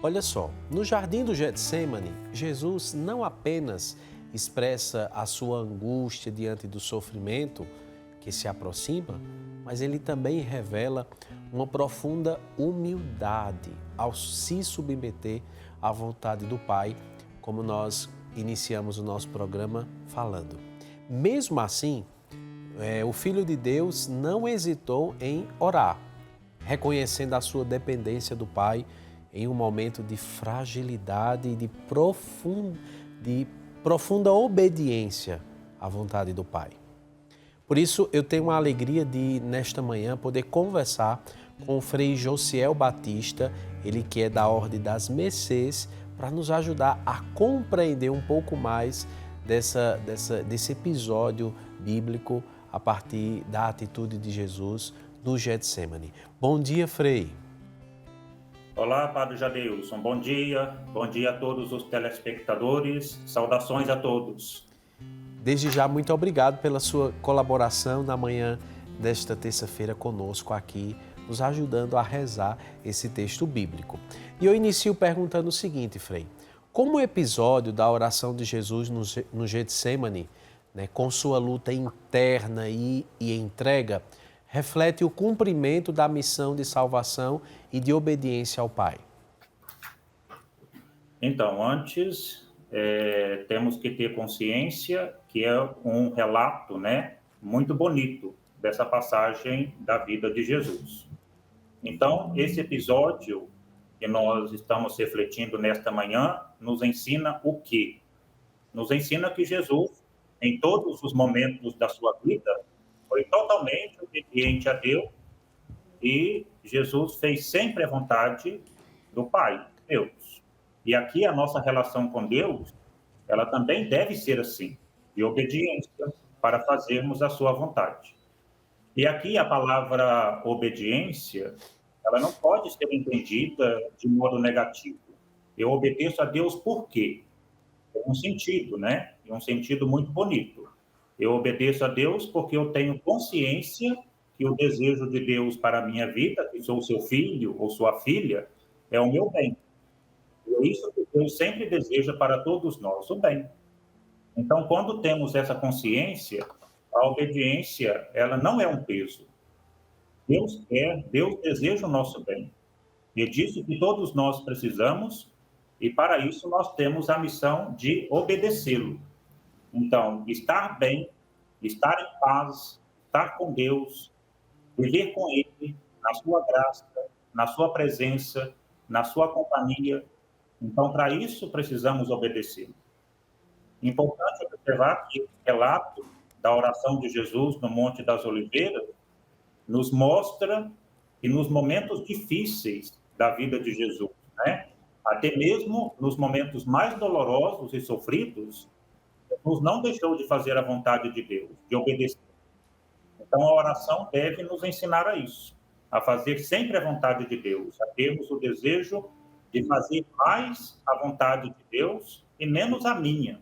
Olha só, no jardim do Getsemane, Jesus não apenas expressa a sua angústia diante do sofrimento que se aproxima, mas ele também revela uma profunda humildade ao se submeter à vontade do Pai, como nós iniciamos o nosso programa falando. Mesmo assim, o Filho de Deus não hesitou em orar, reconhecendo a sua dependência do Pai em um momento de fragilidade e de profunda obediência à vontade do Pai. Por isso, eu tenho a alegria de, nesta manhã, poder conversar com o Frei Josiel Batista, ele que é da Ordem das Mercês, para nos ajudar a compreender um pouco mais desse episódio bíblico a partir da atitude de Jesus no Getsemane. Bom dia, Frei. Olá, Padre Jadeilson, bom dia a todos os telespectadores, saudações a todos. Desde já, muito obrigado pela sua colaboração na manhã desta terça-feira conosco aqui, nos ajudando a rezar esse texto bíblico. E eu inicio perguntando o seguinte, Frei, como o episódio da oração de Jesus no Getsemane, com sua luta interna e entrega, reflete o cumprimento da missão de salvação e de obediência ao Pai? Então, antes, temos que ter consciência que é um relato, muito bonito dessa passagem da vida de Jesus. Então, esse episódio que nós estamos refletindo nesta manhã nos ensina o quê? Nos ensina que Jesus, em todos os momentos da sua vida, foi totalmente obediente a Deus e Jesus fez sempre a vontade do Pai, Deus. E aqui a nossa relação com Deus, ela também deve ser assim, de obediência para fazermos a sua vontade. E aqui a palavra obediência, ela não pode ser entendida de modo negativo. Eu obedeço a Deus por quê? Tem um sentido, E um sentido muito bonito. Eu obedeço a Deus porque eu tenho consciência que o desejo de Deus para a minha vida, que sou seu filho ou sua filha, é o meu bem. E é isso que Deus sempre deseja para todos nós, o bem. Então, quando temos essa consciência, a obediência, ela não é um peso. Deus quer, Deus deseja o nosso bem. E é disso que todos nós precisamos, e para isso nós temos a missão de obedecê-lo. Então, estar bem, estar em paz, estar com Deus, viver com Ele, na sua graça, na sua presença, na sua companhia. Então, para isso, precisamos obedecer. Importante observar que o relato da oração de Jesus no Monte das Oliveiras nos mostra que nos momentos difíceis da vida de Jesus, até mesmo nos momentos mais dolorosos e sofridos, Jesus não deixou de fazer a vontade de Deus, de obedecer. Então, a oração deve nos ensinar a isso, a fazer sempre a vontade de Deus, a termos o desejo de fazer mais a vontade de Deus e menos a minha.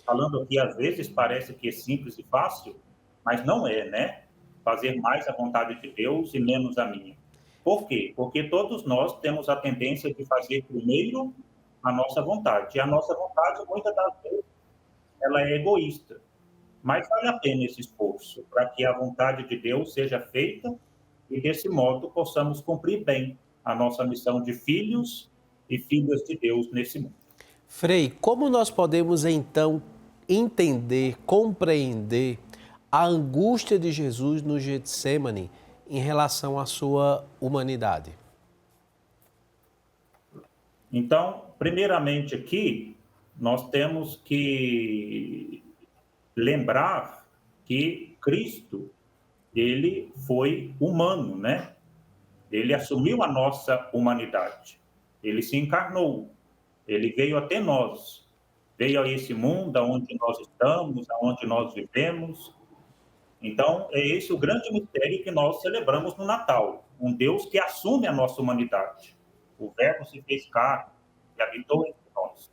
Falando aqui, às vezes, parece que é simples e fácil, mas não é, Fazer mais a vontade de Deus e menos a minha. Por quê? Porque todos nós temos a tendência de fazer primeiro a nossa vontade. E a nossa vontade, muitas das vezes, ela é egoísta. Mas vale a pena esse esforço para que a vontade de Deus seja feita e, desse modo, possamos cumprir bem a nossa missão de filhos e filhas de Deus nesse mundo. Frei, como nós podemos, então, entender, compreender a angústia de Jesus no Getsemane em relação à sua humanidade? Então, primeiramente aqui, nós temos que lembrar que Cristo, ele foi humano, Ele assumiu a nossa humanidade. Ele se encarnou. Ele veio até nós. Veio a esse mundo onde nós estamos, onde nós vivemos. Então, é esse o grande mistério que nós celebramos no Natal. Um Deus que assume a nossa humanidade. O Verbo se fez carne e habitou entre nós.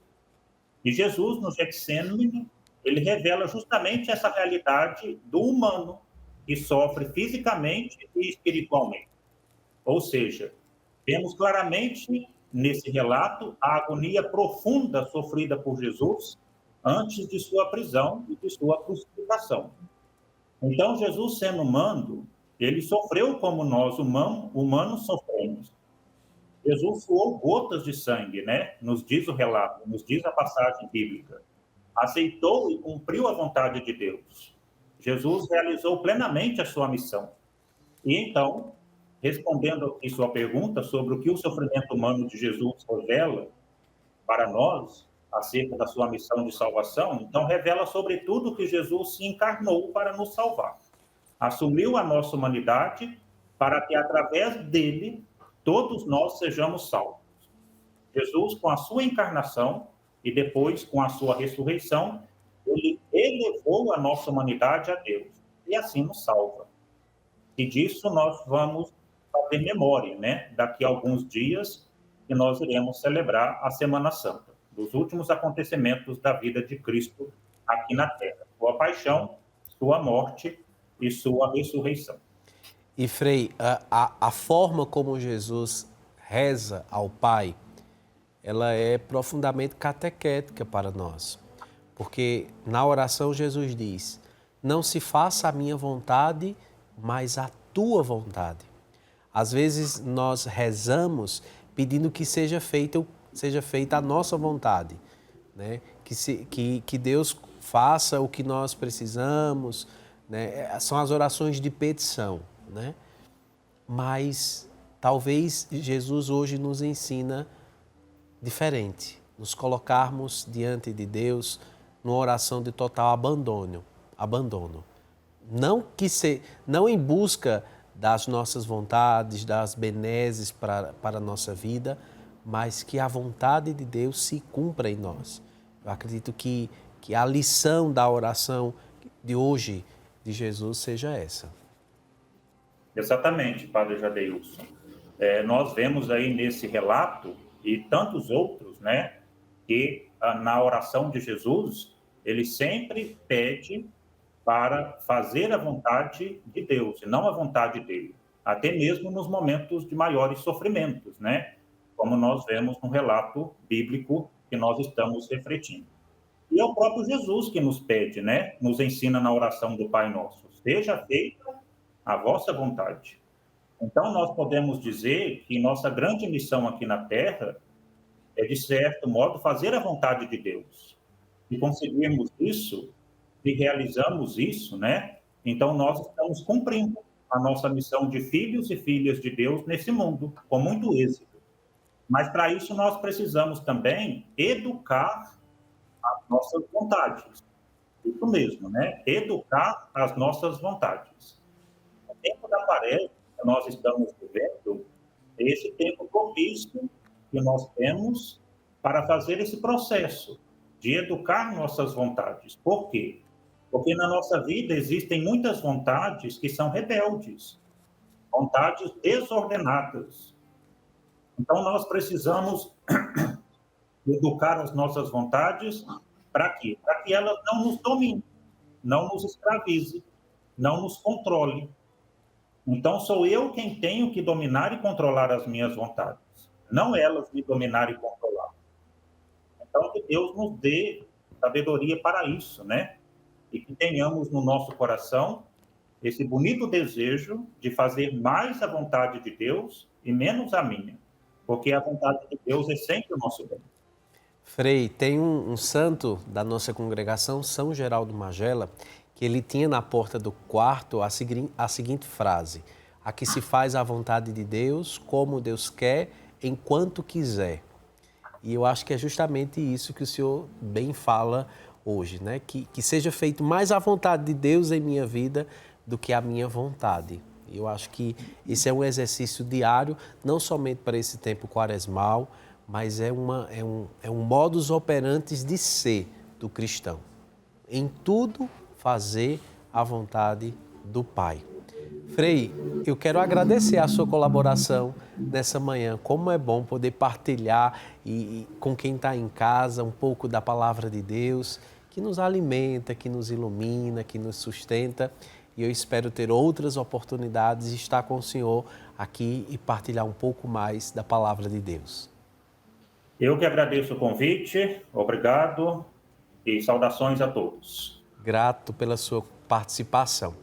E Jesus, no Getsemane, ele revela justamente essa realidade do humano que sofre fisicamente e espiritualmente. Ou seja, vemos claramente nesse relato, a agonia profunda sofrida por Jesus antes de sua prisão e de sua crucificação. Então, Jesus, sendo humano, ele sofreu como nós, humanos, sofremos. Jesus suou gotas de sangue, né? Nos diz o relato, nos diz a passagem bíblica. Aceitou e cumpriu a vontade de Deus. Jesus realizou plenamente a sua missão. E então, respondendo aqui sua pergunta sobre o que o sofrimento humano de Jesus revela para nós, acerca da sua missão de salvação, então revela sobretudo que Jesus se encarnou para nos salvar. Assumiu a nossa humanidade para que, através dele, todos nós sejamos salvos. Jesus, com a sua encarnação e depois com a sua ressurreição, ele elevou a nossa humanidade a Deus e assim nos salva. E disso nós vamos fazer memória, né? Daqui a alguns dias, que nós iremos celebrar a Semana Santa, dos últimos acontecimentos da vida de Cristo aqui na Terra. Sua paixão, sua morte e sua ressurreição. E Frei, a forma como Jesus reza ao Pai, ela é profundamente catequética para nós. Porque na oração Jesus diz, não se faça a minha vontade, mas a tua vontade. Às vezes nós rezamos pedindo que seja feita a nossa vontade, né? Que Deus faça o que nós precisamos, né? São as orações de petição, né? Mas talvez Jesus hoje nos ensina diferente, nos colocarmos diante de Deus numa oração de total abandono. Não em busca das nossas vontades, das benesses para a nossa vida, mas que a vontade de Deus se cumpra em nós. Eu acredito que a lição da oração de hoje de Jesus seja essa. Exatamente, Padre Jadeilson. Nós vemos aí nesse relato, e tantos outros, né, que na oração de Jesus, ele sempre pede para fazer a vontade de Deus, e não a vontade dele, até mesmo nos momentos de maiores sofrimentos, né, como nós vemos no relato bíblico que nós estamos refletindo. E é o próprio Jesus que nos pede, né, nos ensina na oração do Pai Nosso, seja feita a vossa vontade. Então, nós podemos dizer que nossa grande missão aqui na Terra é, de certo modo, fazer a vontade de Deus. Se conseguirmos isso, se realizamos isso, né? Então, nós estamos cumprindo a nossa missão de filhos e filhas de Deus nesse mundo, com muito êxito. Mas, para isso, nós precisamos também educar as nossas vontades. Isso mesmo, né? Educar as nossas vontades. O tempo da Quaresma que nós estamos vivendo é esse tempo propício que nós temos para fazer esse processo de educar nossas vontades. Por quê? Porque na nossa vida existem muitas vontades que são rebeldes, vontades desordenadas. Então, nós precisamos educar as nossas vontades para quê? Para que elas não nos dominem, não nos escravize, não nos controle. Então, sou eu quem tenho que dominar e controlar as minhas vontades, não elas me dominar e controlar. Então, que Deus nos dê sabedoria para isso, né? E que tenhamos no nosso coração esse bonito desejo de fazer mais a vontade de Deus e menos a minha, porque a vontade de Deus é sempre o nosso bem. Frei, tem um santo da nossa congregação, São Geraldo Magela, que ele tinha na porta do quarto a seguinte frase: aqui se faz a vontade de Deus, como Deus quer, enquanto quiser. E eu acho que é justamente isso que o senhor bem fala hoje, né? Que seja feito mais a vontade de Deus em minha vida do que a minha vontade. Eu acho que esse é um exercício diário, não somente para esse tempo quaresmal, mas é um modus operandi de ser do cristão. Em tudo, fazer a vontade do Pai. Frei, eu quero agradecer a sua colaboração nessa manhã. Como é bom poder partilhar com quem está em casa um pouco da palavra de Deus, que nos alimenta, que nos ilumina, que nos sustenta. E eu espero ter outras oportunidades de estar com o senhor aqui e partilhar um pouco mais da palavra de Deus. Eu que agradeço o convite, obrigado e saudações a todos. Grato pela sua participação.